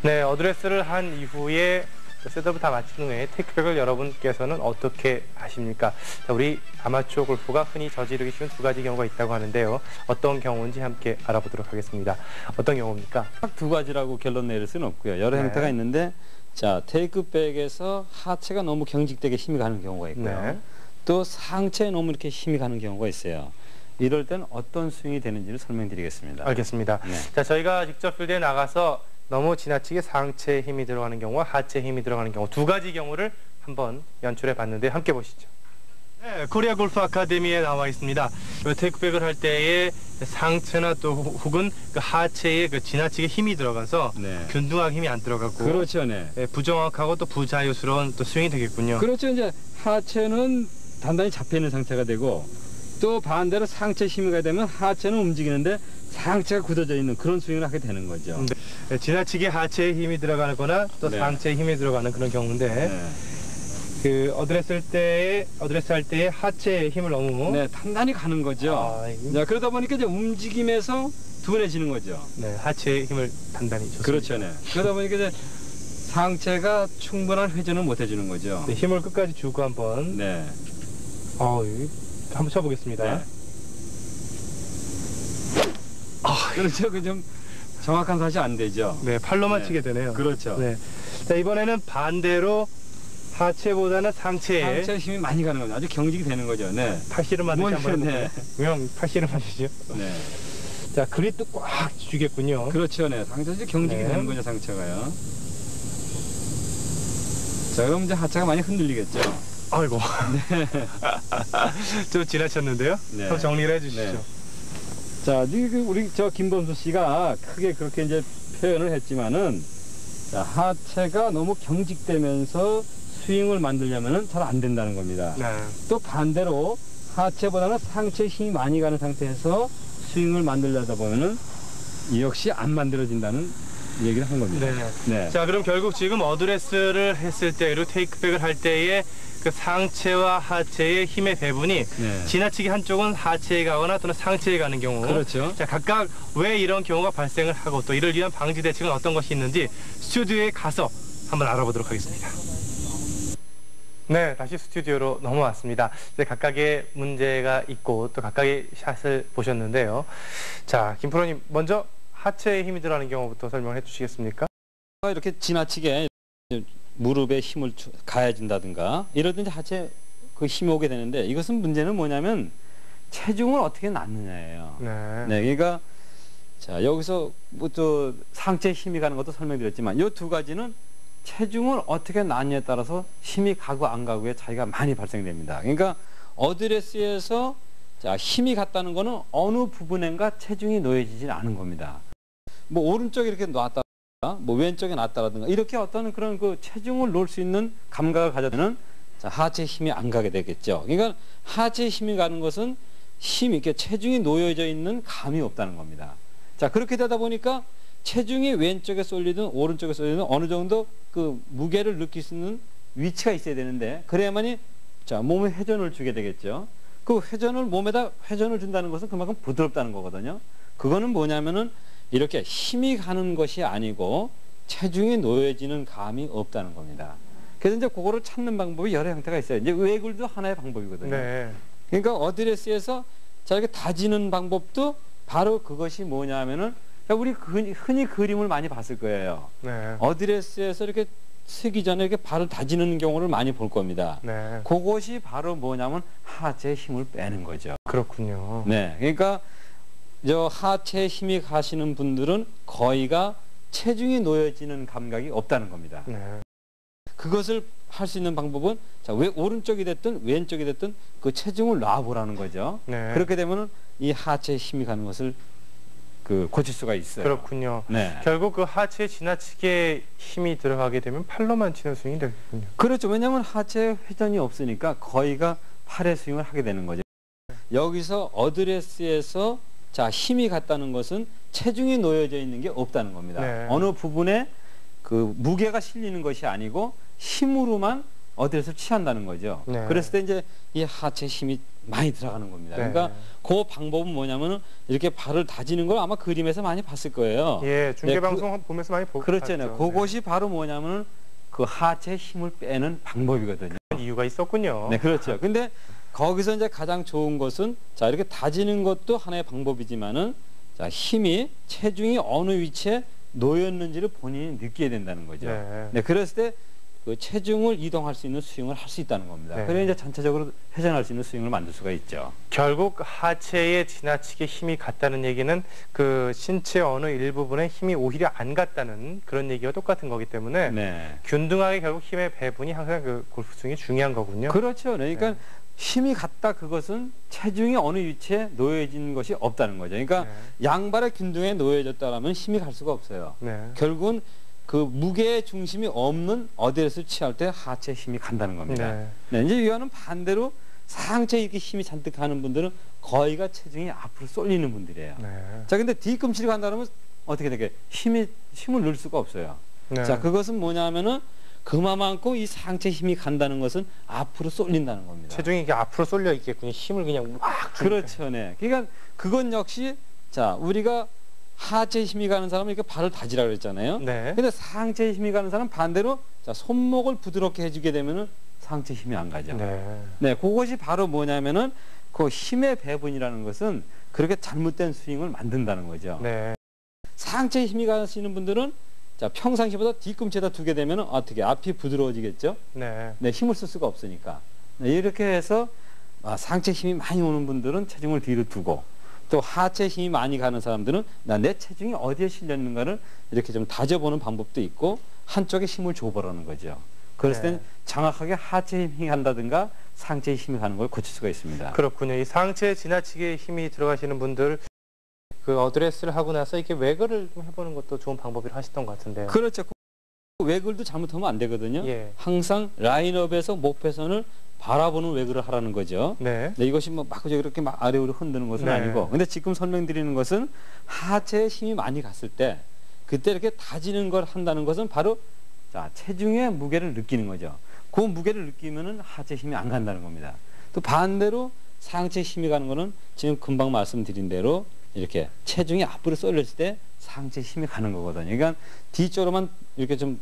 네, 어드레스를 한 이후에 셋업을 다 마친 후에 테이크백을 여러분께서는 어떻게 하십니까? 자, 우리 아마추어 골프가 흔히 저지르기 쉬운 두 가지 경우가 있다고 하는데요. 어떤 경우인지 함께 알아보도록 하겠습니다. 어떤 경우입니까? 딱 두 가지라고 결론 내릴 수는 없고요. 여러 형태가 있는데, 자, 테이크백에서 하체가 너무 경직되게 힘이 가는 경우가 있고요. 또 상체에 너무 이렇게 힘이 가는 경우가 있어요. 이럴 땐 어떤 스윙이 되는지를 설명드리겠습니다. 알겠습니다. 자, 저희가 직접 필드에 나가서 너무 지나치게 상체에 힘이 들어가는 경우와 하체에 힘이 들어가는 경우 두 가지 경우를 한번 연출해 봤는데 함께 보시죠. 네, 코리아 골프 아카데미에 나와 있습니다. 테이크백을 할 때에 상체나 또 혹은 그 하체에 그 지나치게 힘이 들어가서 균등하게 힘이 안 들어가고 그렇죠, 부정확하고 또 부자유스러운 또 스윙이 되겠군요. 그렇죠. 이제 하체는 단단히 잡혀 있는 상태가 되고 또 반대로 상체 힘이 가게 되면 하체는 움직이는데 상체가 굳어져 있는 그런 스윙을 하게 되는 거죠. 네, 지나치게 하체에 힘이 들어가거나 또 상체에 힘이 들어가는 그런 경우인데 그 어드레스 할 때에 하체에 힘을 너무 단단히 가는 거죠. 자, 그러다 보니까 이제 움직임에서 둔해지는 거죠. 네, 하체에 힘을 단단히 줬습니다. 그렇죠, 그러다 보니까 이제 상체가 충분한 회전을 못 해주는 거죠. 네, 힘을 끝까지 주고 한번 한번 쳐보겠습니다. 그렇죠. 그 좀 정확한 샷이 안 되죠. 네, 팔로만 치게 되네요. 그렇죠. 네. 자, 이번에는 반대로 하체보다는 상체에 힘이 많이 가는 거죠. 아주 경직이 되는 거죠. 팔씨름 하듯이 한번 해볼까요? 그냥 팔씨름 하시죠. 자, 그립도 꽉 주겠군요. 그렇죠. 상체가 경직이 되는 거죠, 상체가요. 자, 그럼 이제 하체가 많이 흔들리겠죠. 아이고. 좀 지나쳤는데요. 좀 정리를 해주시죠. 자, 우리 김범수 씨가 크게 그렇게 이제 표현을 했지만은, 자, 하체가 너무 경직되면서 스윙을 만들려면은 잘 안 된다는 겁니다. 또 반대로 하체보다는 상체에 힘이 많이 가는 상태에서 스윙을 만들려다 보면은 역시 안 만들어진다는 얘기를 한 겁니다. 자, 그럼 결국 지금 어드레스를 했을 때 그리고 테이크백을 할 때에 그 상체와 하체의 힘의 배분이 지나치게 한쪽은 하체에 가거나 또는 상체에 가는 경우. 그렇죠. 자, 각각 왜 이런 경우가 발생을 하고 또 이를 위한 방지 대책은 어떤 것이 있는지 스튜디오에 가서 한번 알아보도록 하겠습니다. 네, 다시 스튜디오로 넘어왔습니다. 이제 각각의 문제가 있고 또 각각의 샷을 보셨는데요. 자, 김 프로님 먼저 하체에 힘이 들어가는 경우부터 설명해 주시겠습니까? 이렇게 지나치게 무릎에 힘을 가해준다든가 이러든지 하체에 그 힘이 오게 되는데 이것은 문제는 뭐냐면 체중을 어떻게 낳느냐예요. 그러니까 자, 여기서 뭐 또 상체에 힘이 가는 것도 설명드렸지만 이 두 가지는 체중을 어떻게 낳느냐에 따라서 힘이 가고 안 가고에 차이가 많이 발생됩니다. 그러니까 어드레스에서 자, 힘이 갔다는 거는 어느 부분인가 체중이 놓여지지 않은 겁니다. 뭐 오른쪽에 이렇게 놨다 뭐 왼쪽에 놨다라든가 이렇게 어떤 그런 그 체중을 놓을 수 있는 감각을 가져면 자, 하체 힘이 안 가게 되겠죠. 그러니까 하체 힘이 가는 것은 힘이 이렇게 체중이 놓여져 있는 감이 없다는 겁니다. 자, 그렇게 되다 보니까 체중이 왼쪽에 쏠리든 오른쪽에 쏠리든 어느 정도 그 무게를 느낄 수 있는 위치가 있어야 되는데 그래야만이 자, 몸에 회전을 주게 되겠죠. 그 회전을 몸에다 회전을 준다는 것은 그만큼 부드럽다는 거거든요. 그거는 뭐냐면은 이렇게 힘이 가는 것이 아니고 체중이 놓여지는 감이 없다는 겁니다. 그래서 이제 그거를 찾는 방법이 여러 형태가 있어요. 이제 외굴도 하나의 방법이거든요. 그러니까 어드레스에서 자, 이렇게 다지는 방법도 바로 그것이 뭐냐면은 우리 흔히 그림을 많이 봤을 거예요. 어드레스에서 이렇게 쓰기 전에 이렇게 발을 다지는 경우를 많이 볼 겁니다. 그것이 바로 뭐냐면 하체의 힘을 빼는 거죠. 그렇군요. 그러니까 저 하체에 힘이 가시는 분들은 거의가 체중이 놓여지는 감각이 없다는 겁니다. 그것을 할 수 있는 방법은 자, 왜 오른쪽이 됐든 왼쪽이 됐든 그 체중을 놔보라는 거죠. 그렇게 되면 이 하체에 힘이 가는 것을 그 고칠 수가 있어요. 그렇군요. 결국 그 하체에 지나치게 힘이 들어가게 되면 팔로만 치는 스윙이 되겠군요. 그렇죠. 왜냐하면 하체에 회전이 없으니까 거의가 팔의 스윙을 하게 되는 거죠. 여기서 어드레스에서 자, 힘이 갔다는 것은 체중이 놓여져 있는 게 없다는 겁니다. 어느 부분에 그 무게가 실리는 것이 아니고 힘으로만 어드레스를 취한다는 거죠. 그랬을 때 이제 이 하체 힘이 많이 들어가는 겁니다. 네. 그러니까 그 방법은 뭐냐면은 이렇게 발을 다지는 걸 아마 그림에서 많이 봤을 거예요. 예, 중계 네, 방송 보면서 많이 보고 그렇잖아요. 그것이 바로 뭐냐면은 그 하체의 힘을 빼는 방법이거든요. 이유가 있었군요. 네, 그렇죠. 근데 거기서 이제 가장 좋은 것은 자, 이렇게 다지는 것도 하나의 방법이지만은 자, 힘이 체중이 어느 위치에 놓였는지를 본인이 느끼게 된다는 거죠. 네. 네, 그랬을 때 그 체중을 이동할 수 있는 스윙을 할 수 있다는 겁니다. 네. 그래서 이제 전체적으로 회전할 수 있는 스윙을 만들 수가 있죠. 결국 하체에 지나치게 힘이 갔다는 얘기는 그 신체 어느 일부분에 힘이 오히려 안 갔다는 그런 얘기와 똑같은 거기 때문에 네. 균등하게 결국 힘의 배분이 항상 그 골프 스윙이 중요한 거군요. 그렇죠. 그러니까 네. 힘이 갔다 그것은 체중이 어느 위치에 놓여진 것이 없다는 거죠. 그러니까 네. 양발의 균등에 놓여졌다라면 힘이 갈 수가 없어요. 네. 결국은 그 무게의 중심이 없는 어디에서 취할 때 하체에 힘이 간다는 겁니다. 네. 네, 이제 이와는 반대로 상체에 이렇게 힘이 잔뜩 가는 분들은 거의가 체중이 앞으로 쏠리는 분들이에요. 네. 자, 근데 뒤꿈치를 간다면 어떻게 되게 힘을 넣을 수가 없어요. 네. 자, 그것은 뭐냐면은 그만큼 이 상체 힘이 간다는 것은 앞으로 쏠린다는 겁니다. 체중이 이렇게 앞으로 쏠려 있겠군요. 힘을 그냥 막. 그렇죠, 네. 그러니까 그건 역시 자, 우리가 하체 힘이 가는 사람은 이렇게 발을 다지라 그랬잖아요. 네. 근데 상체에 힘이 가는 사람은 반대로 자, 손목을 부드럽게 해주게 되면은 상체 힘이 안 가죠. 네. 네, 그것이 바로 뭐냐면은 그 힘의 배분이라는 것은 그렇게 잘못된 스윙을 만든다는 거죠. 네. 상체에 힘이 가시는 분들은 자, 평상시보다 뒤꿈치에다 두게 되면은 어떻게 앞이 부드러워지겠죠? 네. 네, 힘을 쓸 수가 없으니까. 네, 이렇게 해서 상체 힘이 많이 오는 분들은 체중을 뒤로 두고 또 하체 힘이 많이 가는 사람들은 내 체중이 어디에 실렸는가를 이렇게 좀 다져보는 방법도 있고 한쪽에 힘을 줘보라는 거죠. 그랬을 땐 네. 정확하게 하체 힘이 간다든가 상체 힘이 가는 걸 고칠 수가 있습니다. 그렇군요. 이 상체에 지나치게 힘이 들어가시는 분들 그 어드레스를 하고 나서 이렇게 외거를 좀 해보는 것도 좋은 방법이라 하셨던 것 같은데요. 그렇죠. 외글도 잘못하면 안 되거든요. 예. 항상 라인업에서 목표선을 바라보는 외글을 하라는 거죠. 네. 네, 이것이 뭐 막 이렇게 막 아래로 흔드는 것은 네. 아니고, 근데 지금 설명드리는 것은 하체에 힘이 많이 갔을 때 그때 이렇게 다지는 걸 한다는 것은 바로 자, 체중의 무게를 느끼는 거죠. 그 무게를 느끼면은 하체 힘이 안 간다는 겁니다. 또 반대로 상체 힘이 가는 거는 지금 금방 말씀드린 대로 이렇게 체중이 앞으로 쏠렸을 때 상체 힘이 가는 거거든요. 그러니까 뒤쪽으로만 이렇게 좀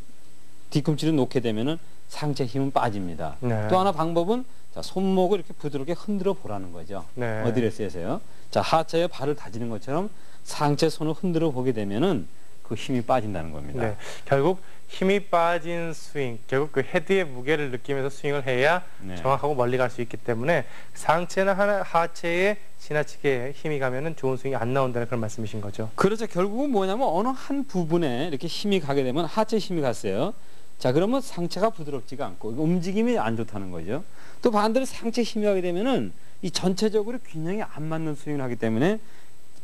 뒤꿈치를 놓게 되면은 상체 힘은 빠집니다. 네. 또 하나 방법은 자, 손목을 이렇게 부드럽게 흔들어 보라는 거죠. 네. 어드레스에서요. 자, 하체에 발을 다지는 것처럼 상체 손을 흔들어 보게 되면은 그 힘이 빠진다는 겁니다. 네. 결국 힘이 빠진 스윙, 결국 그 헤드의 무게를 느끼면서 스윙을 해야 네. 정확하고 멀리 갈 수 있기 때문에 상체나 하체에 지나치게 힘이 가면은 좋은 스윙이 안 나온다는 그런 말씀이신 거죠. 그렇죠. 결국은 뭐냐면 어느 한 부분에 이렇게 힘이 가게 되면 하체 힘이 갔어요. 자, 그러면 상체가 부드럽지가 않고 움직임이 안 좋다는 거죠. 또 반대로 상체 힘이 가게 되면은 이 전체적으로 균형이 안 맞는 스윙을 하기 때문에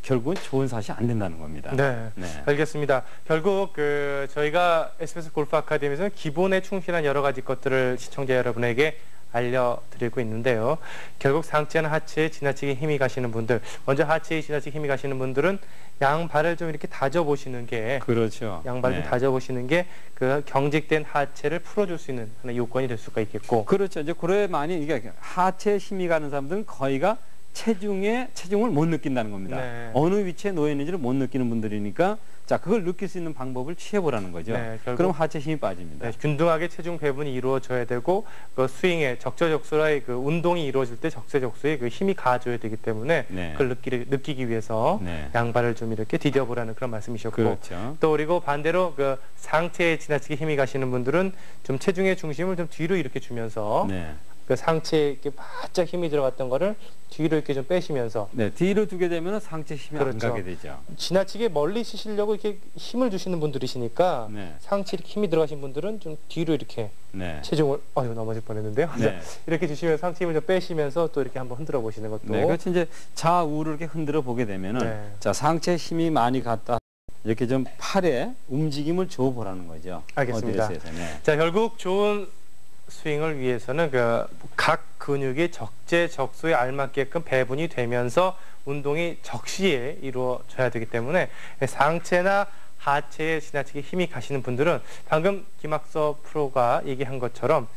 결국은 좋은 샷이 안 된다는 겁니다. 네. 네. 알겠습니다. 결국 그 저희가 SBS 골프 아카데미에서는 기본에 충실한 여러 가지 것들을 시청자 여러분에게 알려드리고 있는데요. 결국 상체나 하체에 지나치게 힘이 가시는 분들, 먼저 하체에 지나치게 힘이 가시는 분들은 양발을 좀 이렇게 다져보시는 게, 그렇죠. 양발을 좀 다져보시는 게 그 경직된 하체를 풀어줄 수 있는 하나의 요건이 될 수가 있겠고. 그렇죠. 이제 그래 많이 이게 하체에 힘이 가는 사람들은 거의가 체중을 못 느낀다는 겁니다. 네. 어느 위치에 놓여 있는지를 못 느끼는 분들이니까 자, 그걸 느낄 수 있는 방법을 취해보라는 거죠. 네, 결국- 그럼 하체 힘이 빠집니다. 네, 균등하게 체중 배분이 이루어져야 되고 그 스윙에 적재적소의 그 운동이 이루어질 때 적재적소에 그 힘이 가져야 되기 때문에 네. 그걸 느끼기 위해서 네. 양발을 좀 이렇게 디뎌보라는 그런 말씀이셨고, 그렇죠. 또 그리고 반대로 그 상체에 지나치게 힘이 가시는 분들은 좀 체중의 중심을 좀 뒤로 이렇게 주면서 네. 그 상체에 이렇게 바짝 힘이 들어갔던 거를 뒤로 이렇게 좀 빼시면서 네, 뒤로 두게 되면 상체 힘이 그렇죠. 안 가게 되죠. 지나치게 멀리 치시려고 이렇게 힘을 주시는 분들이시니까 네. 상체에 이렇게 힘이 들어가신 분들은 좀 뒤로 이렇게 네. 체중을 넘어질 뻔했는데요. 네. 이렇게 주시면 상체 힘을 좀 빼시면서 또 이렇게 한번 흔들어 보시는 것도. 네, 그렇지. 이제 좌우로 이렇게 흔들어 보게 되면은 네. 자, 상체 힘이 많이 갔다 이렇게 좀 팔에 움직임을 줘 보라는 거죠. 알겠습니다. 어드레스에서. 네. 자, 결국 좋은 스윙을 위해서는 그 각 근육이 적재적소에 알맞게끔 배분이 되면서 운동이 적시에 이루어져야 되기 때문에 상체나 하체에 지나치게 힘이 가시는 분들은 방금 김학서 프로가 얘기한 것처럼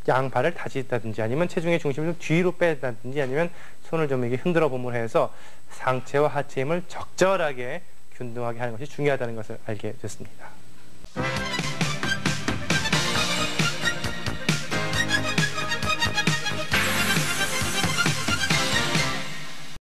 양발을 다진다든지 아니면 체중의 중심을 좀 뒤로 빼다든지 아니면 손을 좀 이렇게 흔들어 봄을 해서 상체와 하체 힘을 적절하게 균등하게 하는 것이 중요하다는 것을 알게 됐습니다.